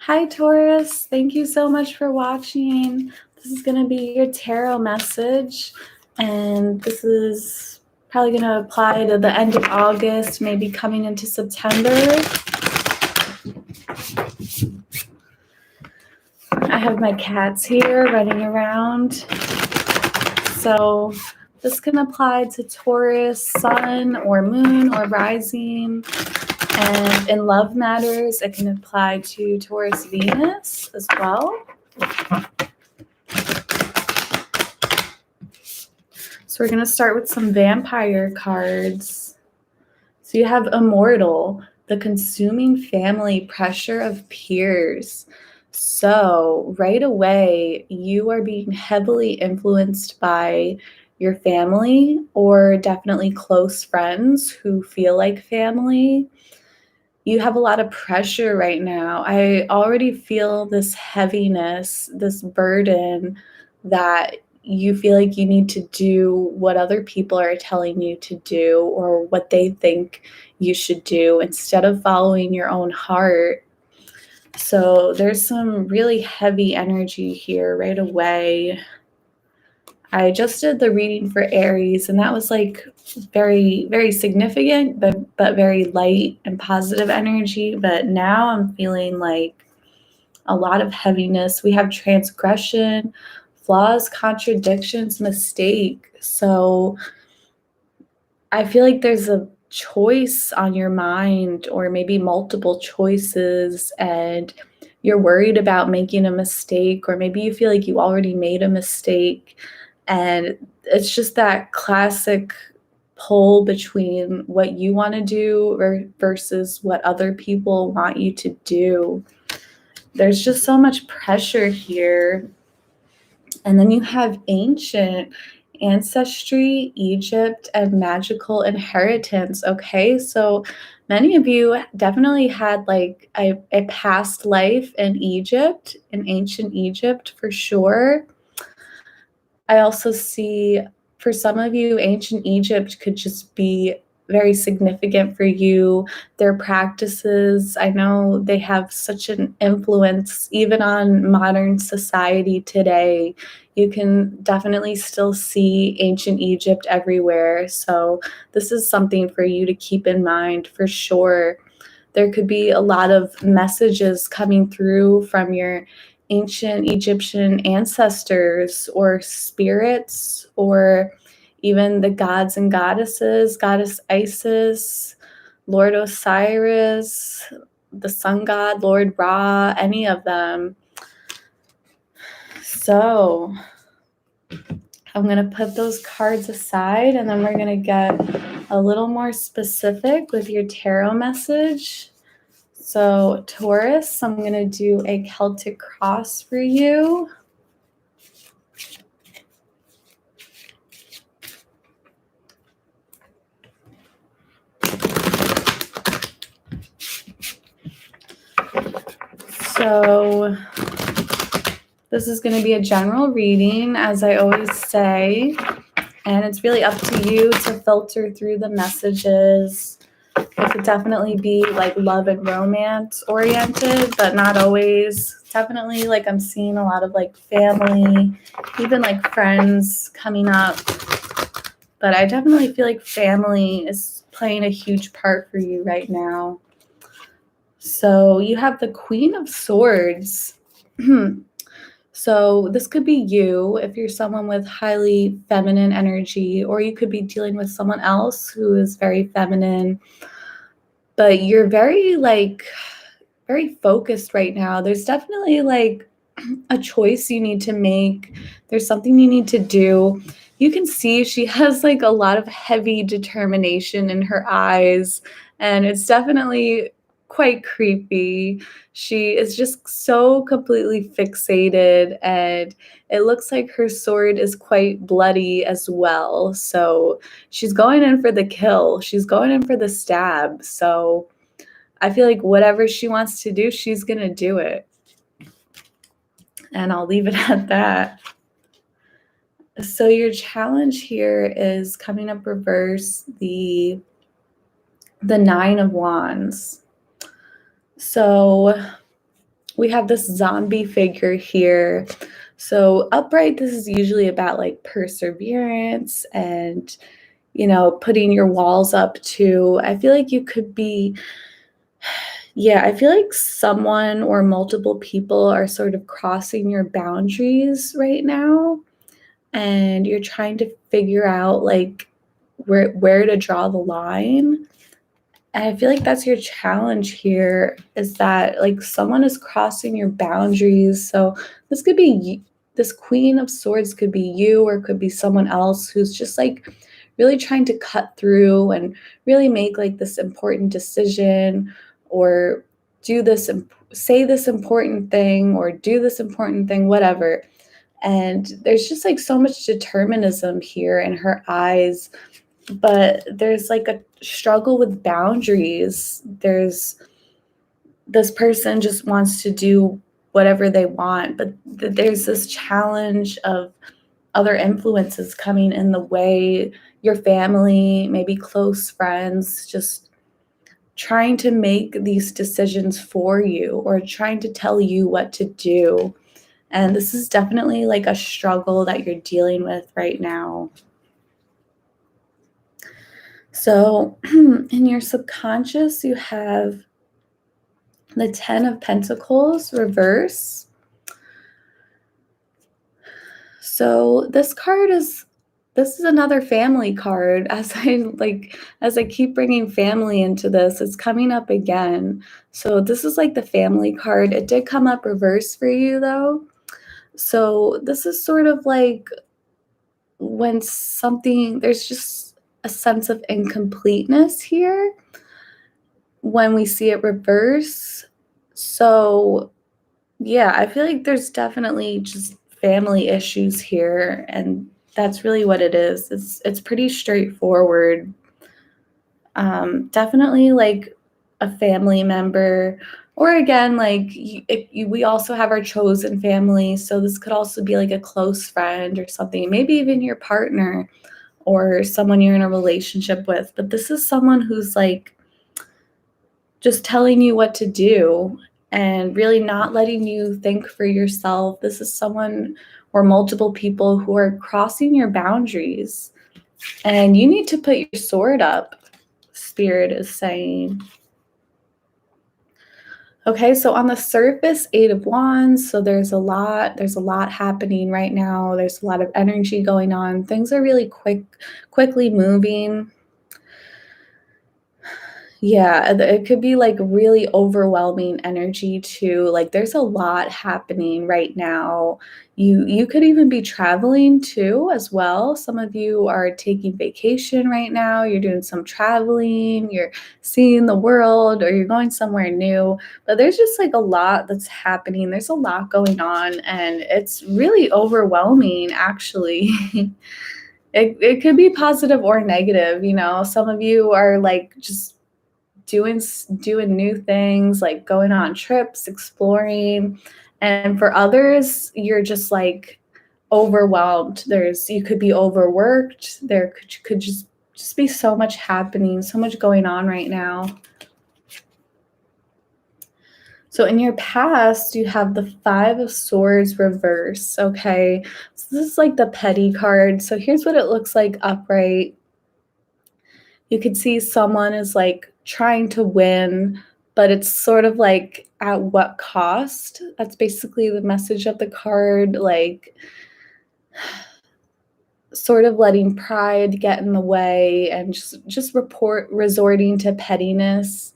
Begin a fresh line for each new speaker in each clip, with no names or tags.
Hi, Taurus. Thank you so much for watching. This is going to be your tarot message, and this is probably going to apply to the end of August, maybe coming into September. I have my cats here running around. So this can apply to Taurus, sun or moon or rising. And in love matters, it can apply to Taurus Venus as well. So we're going to start with some vampire cards. So you have Immortal, the consuming family pressure of peers. So right away, you are being heavily influenced by your family or definitely close friends who feel like family. You have a lot of pressure right now. I already feel this heaviness, this burden that you feel like you need to do what other people are telling you to do or what they think you should do instead of following your own heart. So there's some really heavy energy here right away. I just did the reading for Aries, and that was like very, very significant, but very light and positive energy. But now I'm feeling like a lot of heaviness. We have transgression, flaws, contradictions, mistake. So I feel like there's a choice on your mind, or maybe multiple choices, and you're worried about making a mistake, or maybe you feel like you already made a mistake. And it's just that classic pull between what you want to do versus what other people want you to do. There's just so much pressure here. And then you have ancient ancestry, Egypt, and magical inheritance. Okay, so many of you definitely had like a past life in Egypt, in ancient Egypt for sure. I also see for some of you, ancient Egypt could just be very significant for you. Their practices, I know they have such an influence even on modern society today. You can definitely still see ancient Egypt everywhere. So this is something for you to keep in mind for sure. There could be a lot of messages coming through from your ancient Egyptian ancestors or spirits, or even the gods and goddesses, Goddess Isis, Lord Osiris, the sun god, Lord Ra, any of them. So I'm going to put those cards aside, and then we're going to get a little more specific with your tarot message. So Taurus, I'm going to do a Celtic Cross for you. So this is going to be a general reading, as I always say, and it's really up to you to filter through the messages. It could definitely be like love and romance oriented, but not always. Definitely like I'm seeing a lot of like family, even like friends coming up. But I definitely feel like family is playing a huge part for you right now. So you have the Queen of Swords. So this could be you if you're someone with highly feminine energy, or you could be dealing with someone else who is very feminine. But you're very focused right now. There's definitely like a choice you need to make. There's something you need to do. You can see she has like a lot of heavy determination in her eyes, and it's definitely quite creepy. She is just so completely fixated, and it looks like her sword is quite bloody as well. So she's going in for the kill. She's going in for the stab. So I feel like whatever she wants to do, she's going to do it. And I'll leave it at that. So your challenge here is coming up reverse, the Nine of Wands. So We have this zombie figure here. So upright, this is usually about like perseverance and, putting your walls up too. I feel like you could be, yeah, I feel like someone or multiple people are sort of crossing your boundaries right now, and you're trying to figure out like where to draw the line. And I feel like that's your challenge here, is that like someone is crossing your boundaries. So this could be this Queen of Swords could be you, or it could be someone else who's just like really trying to cut through and really make like this important decision, or say this important thing, or do this important thing, whatever. And there's just like so much determinism here in her eyes, but there's like a struggle with boundaries. There's this person just wants to do whatever they want, but there's this challenge of other influences coming in the way, your family, maybe close friends, just trying to make these decisions for you or trying to tell you what to do. And this is definitely like a struggle that you're dealing with right now. So in your subconscious, you have the 10 of Pentacles reverse. So this is another family card. As I keep bringing family into this, it's coming up again. So this is like the family card. It did come up reverse for you though. So this is sort of like when there's just a sense of incompleteness here when we see it reverse. So yeah, I feel like there's definitely just family issues here, and that's really what it is. It's pretty straightforward. Definitely like a family member, or again, like we also have our chosen family. So this could also be like a close friend or something, maybe even your partner or someone you're in a relationship with. But this is someone who's like just telling you what to do and really not letting you think for yourself. This is someone or multiple people who are crossing your boundaries, and you need to put your sword up, Spirit is saying. Okay, so on the surface, 8 of Wands, so there's a lot happening right now. There's a lot of energy going on. Things are really quickly moving. Yeah, it could be like really overwhelming energy too. Like there's a lot happening right now. You could even be traveling too as well. Some of you are taking vacation right now. You're doing some traveling, you're seeing the world, or you're going somewhere new. But there's just like a lot that's happening. There's a lot going on, and it's really overwhelming actually. It could be positive or negative, Some of you are like just doing new things, like going on trips, exploring. And for others, you're just like overwhelmed. You could be overworked. There could just be so much happening, so much going on right now. So in your past, you have the 5 of Swords reverse, okay? So this is like the petty card. So here's what it looks like upright. You could see someone is like trying to win, but it's sort of like at what cost? That's basically the message of the card, like sort of letting pride get in the way and just resorting to pettiness.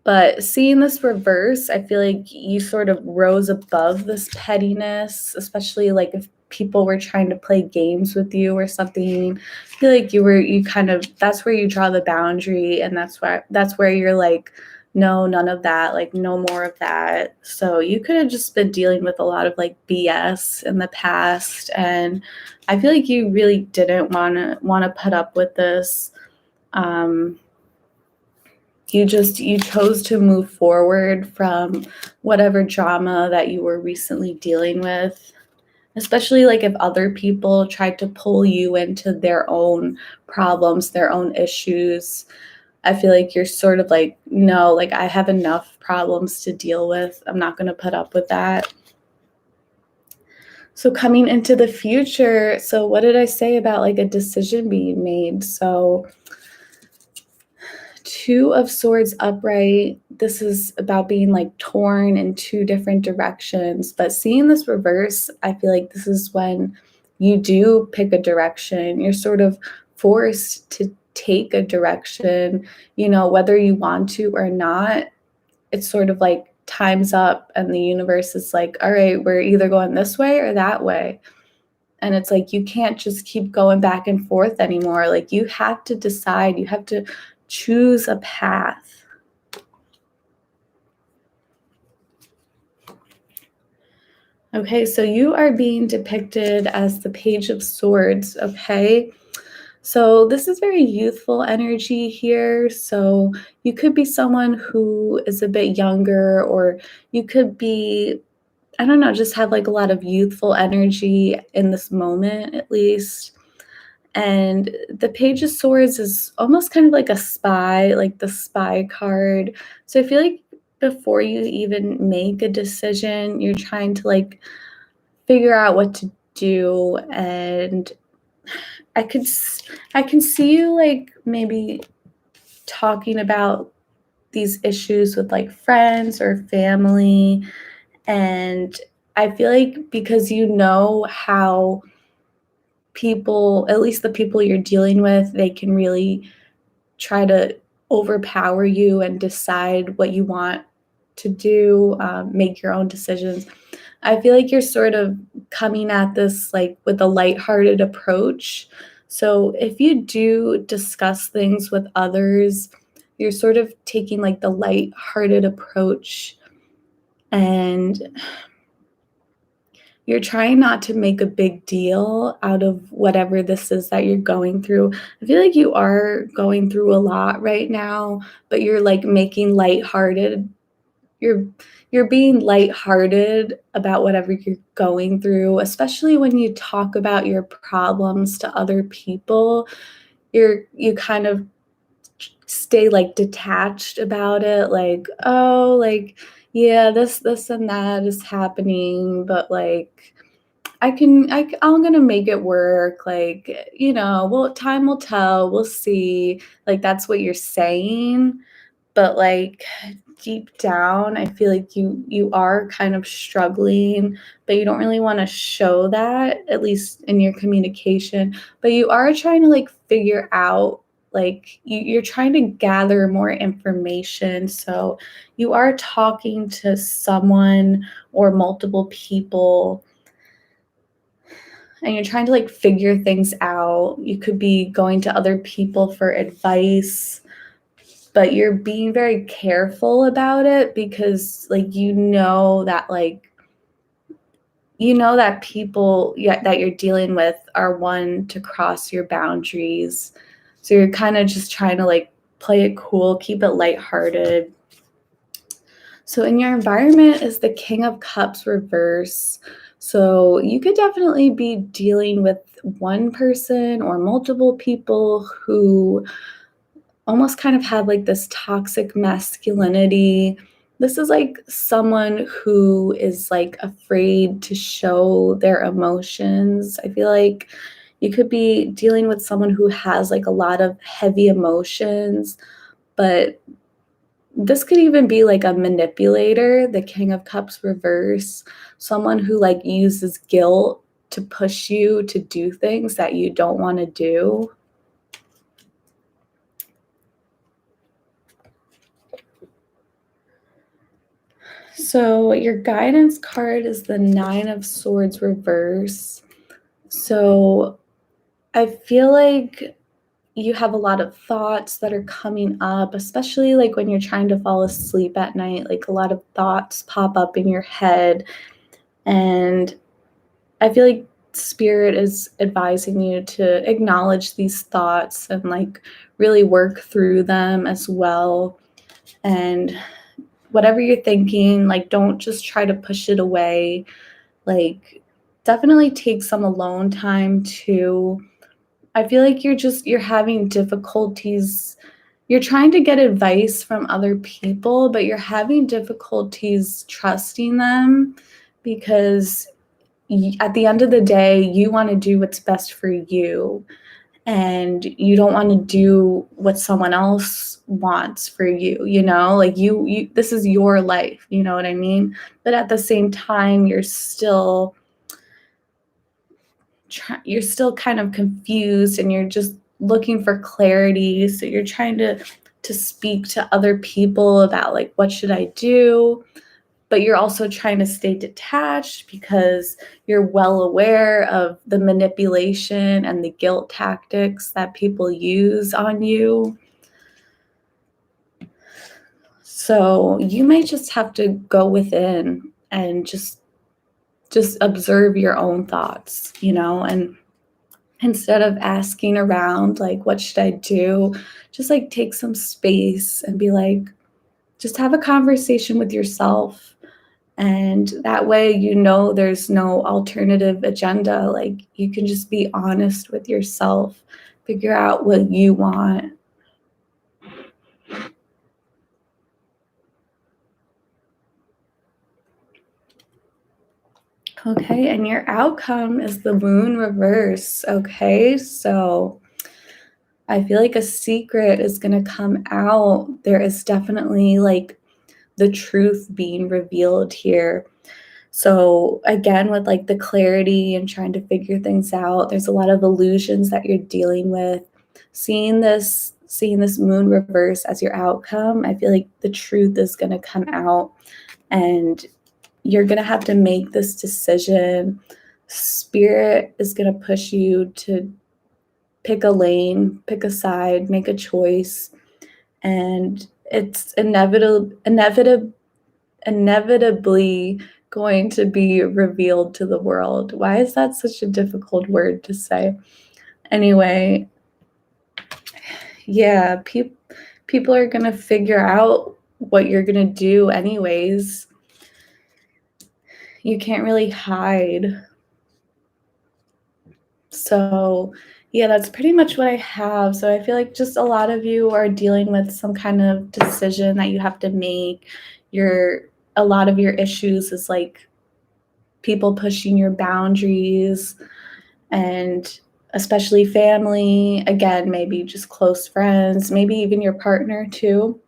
But seeing this reverse, I feel like you sort of rose above this pettiness, especially like if people were trying to play games with you or something. I feel like that's where you draw the boundary, and that's where you're like, no, none of that, like no more of that. So you could have just been dealing with a lot of like BS in the past, and I feel like you really didn't want to put up with this. You chose to move forward from whatever drama that you were recently dealing with, especially like if other people tried to pull you into their own problems, their own issues. I feel like you're sort of like, no, like I have enough problems to deal with. I'm not going to put up with that. So coming into the future, so what did I say about like a decision being made? So Two of Swords upright, this is about being like torn in two different directions. But seeing this reverse, I feel like this is when you do pick a direction. You're sort of forced to take a direction, whether you want to or not. It's sort of like time's up and the universe is like, all right, we're either going this way or that way. And it's like you can't just keep going back and forth anymore. Like you have to decide, you have to choose a path. Okay, so you are being depicted as the Page of Swords, okay? So this is very youthful energy here. So you could be someone who is a bit younger, or you could be, I don't know, just have like a lot of youthful energy in this moment at least. And the Page of Swords is almost kind of like a spy, like the spy card. So I feel like before you even make a decision, you're trying to like figure out what to do. And I can see you like maybe talking about these issues with like friends or family. And I feel like because you know how people, at least the people you're dealing with, they can really try to overpower you and decide what you want to do, make your own decisions. I feel like you're sort of coming at this like with a lighthearted approach. So if you do discuss things with others, you're sort of taking like the lighthearted approach, and you're trying not to make a big deal out of whatever this is that you're going through. I feel like you are going through a lot right now, but you're like making lighthearted. You're being lighthearted about whatever you're going through, especially when you talk about your problems to other people. You kind of stay like detached about it, like, oh, like, yeah, this and that is happening, but like I'm gonna make it work. Like, well, time will tell. We'll see. Like, that's what you're saying. But like deep down, I feel like you are kind of struggling, but you don't really want to show that, at least in your communication. But you are trying to like figure out, like you're trying to gather more information. So you are talking to someone or multiple people, and you're trying to like figure things out. You could be going to other people for advice, but you're being very careful about it because like that people, yeah, that you're dealing with are one to cross your boundaries. So you're kind of just trying to like play it cool, keep it lighthearted. So in your environment is the King of Cups reverse. So you could definitely be dealing with one person or multiple people who almost kind of have like this toxic masculinity. This is like someone who is like afraid to show their emotions. I feel like you could be dealing with someone who has like a lot of heavy emotions, but this could even be like a manipulator, the King of Cups reverse, someone who like uses guilt to push you to do things that you don't want to do. So your guidance card is the Nine of Swords reverse. So I feel like you have a lot of thoughts that are coming up, especially like when you're trying to fall asleep at night. Like a lot of thoughts pop up in your head. And I feel like Spirit is advising you to acknowledge these thoughts and like really work through them as well. And whatever you're thinking, like don't just try to push it away. Like definitely take some alone time too. I feel like you're having difficulties you're trying to get advice from other people, but you're having difficulties trusting them because at the end of the day, you want to do what's best for you, and you don't want to do what someone else wants for you, like you this is your life, you know what I mean? But at the same time, you're still kind of confused, and you're just looking for clarity. So you're trying to speak to other people about like, what should I do? But you're also trying to stay detached because you're well aware of the manipulation and the guilt tactics that people use on you. So you may just have to go within and just observe your own thoughts, and instead of asking around, like, what should I do? Just like take some space and be like, just have a conversation with yourself. And that way, there's no alternative agenda. Like, you can just be honest with yourself, figure out what you want. Okay, and your outcome is the moon reverse. Okay, so I feel like a secret is going to come out. There is definitely like the truth being revealed here. So again, with like the clarity and trying to figure things out, there's a lot of illusions that you're dealing with. Seeing this moon reverse as your outcome, I feel like the truth is going to come out, and you're going to have to make this decision. Spirit is going to push you to pick a lane, pick a side, make a choice, and it's inevitably going to be revealed to the world. Why is that such a difficult word to say? Anyway, yeah, people are going to figure out what you're going to do anyways. You can't really hide. So, yeah, that's pretty much what I have. So I feel like just a lot of you are dealing with some kind of decision that you have to make. A lot of your issues is like people pushing your boundaries, and especially family, again, maybe just close friends, maybe even your partner too,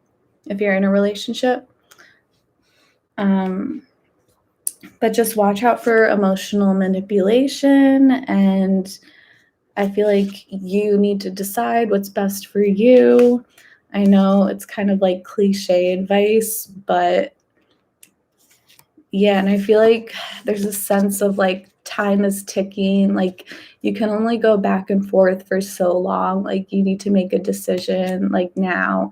if you're in a relationship. But just watch out for emotional manipulation, and I feel like you need to decide what's best for you. I know it's kind of like cliche advice, but yeah, and I feel like there's a sense of like time is ticking. Like, you can only go back and forth for so long. Like, you need to make a decision like now,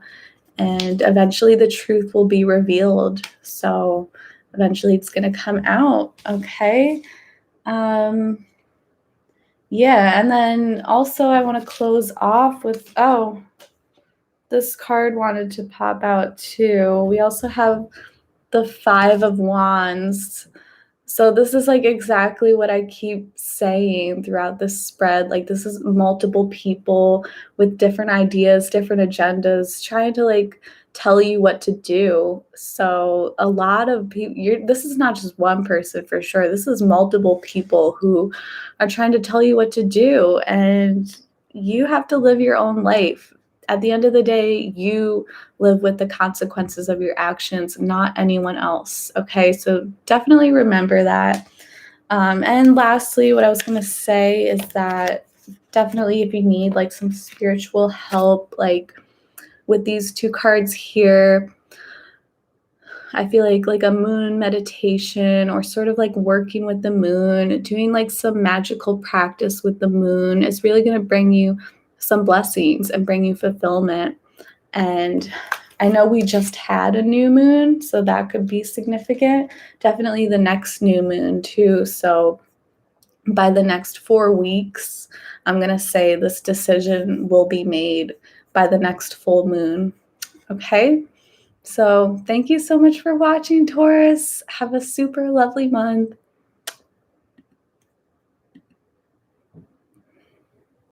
and eventually the truth will be revealed. So eventually it's going to come out. Okay. Yeah, and then also I want to close off with, this card wanted to pop out too. We also have the Five of Wands. So this is like exactly what I keep saying throughout this spread. Like, this is multiple people with different ideas, different agendas, trying to like tell you what to do. So a lot of people, this is not just one person for sure. This is multiple people who are trying to tell you what to do, and you have to live your own life. At the end of the day, you live with the consequences of your actions, not anyone else. Okay, so definitely remember that. And lastly, what I was going to say is that definitely, if you need like some spiritual help, like with these two cards here, I feel like a moon meditation, or sort of like working with the moon, doing like some magical practice with the moon is really going to bring you some blessings and bring you fulfillment. And I know we just had a new moon, so that could be significant. Definitely the next new moon too. So by the next 4 weeks, I'm going to say this decision will be made by the next full moon. Okay? So thank you so much for watching, Taurus. Have a super lovely month.